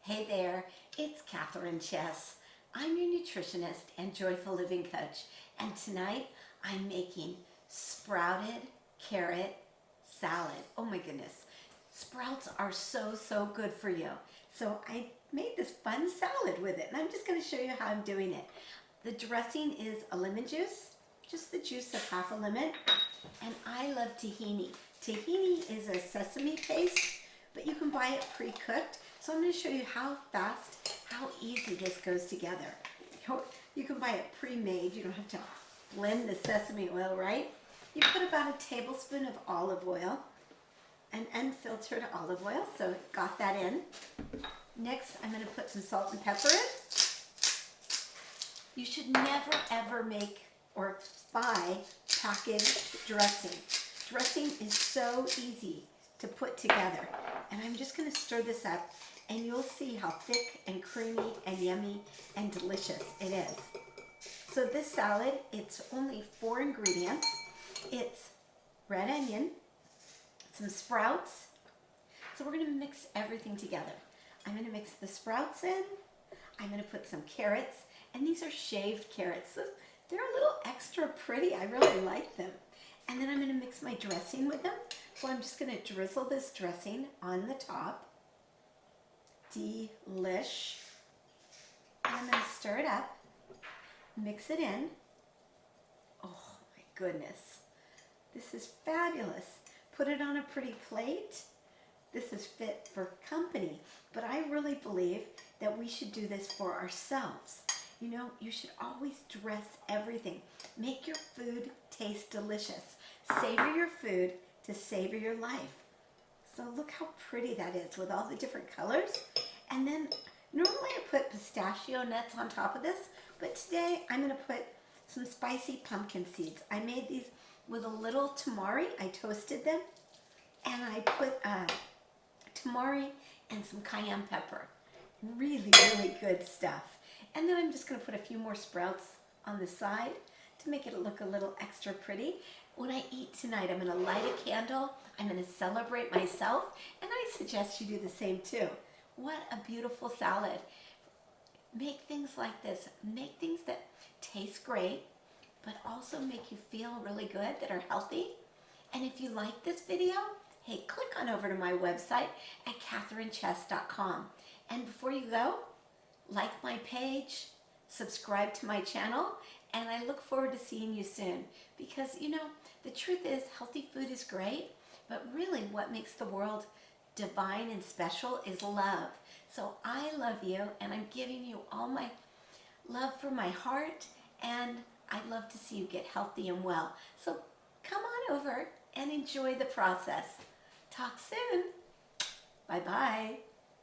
Hey there, it's Catherine Chess. I'm your nutritionist and joyful living coach, and tonight I'm making sprouted carrot salad. Oh my goodness, sprouts are so good for you. So I made this fun salad with it, and I'm just going to show you how I'm doing it. The dressing is a lemon juice, just the juice of half a lemon, and I love tahini. Tahini is a sesame paste, but you can buy it pre-cooked. So I'm going to show you how fast, how easy this goes together. You can buy it pre-made. You don't have to blend the sesame oil, right? You put about a tablespoon of olive oil, an unfiltered olive oil, so got that in. Next, I'm going to put some salt and pepper in. You should never ever make or buy packaged dressing. Dressing is so easy to put together. And I'm just going to stir this up, and you'll see how thick and creamy and yummy and delicious it is. So this salad, it's only 4 ingredients. It's red onion, some sprouts. So we're going to mix everything together. I'm going to mix the sprouts in. I'm going to put some carrots, and these are shaved carrots. So they're a little extra pretty. I really like them. And then I'm going to mix my dressing with them. So I'm just going to drizzle this dressing on the top. Delish. And I'm going to stir it up, mix it in. Oh my goodness. This is fabulous. Put it on a pretty plate. This is fit for company. But I really believe that we should do this for ourselves. You know, you should always dress everything. Make your food taste delicious. Savor your food to savor your life. So look how pretty that is with all the different colors. And then normally I put pistachio nuts on top of this, but today I'm going to put some spicy pumpkin seeds. I made these with a little tamari. I toasted them, and I put tamari and some cayenne pepper. Really good stuff. And then I'm just going to put a few more sprouts on the side to make it look a little extra pretty. When I eat tonight, I'm going to light a candle. I'm going to celebrate myself, and I suggest you do the same too. What a beautiful salad. Make things like this. Make things that taste great, but also make you feel really good, that are healthy. And if you like this video, hey, click on over to my website at catherinechess.com. And before you go, like my page, subscribe to my channel, and I look forward to seeing you soon. Because, you know, the truth is healthy food is great, but really what makes the world divine and special is love. So I love you, and I'm giving you all my love from my heart, and I'd love to see you get healthy and well. So come on over and enjoy the process. Talk soon. Bye-bye.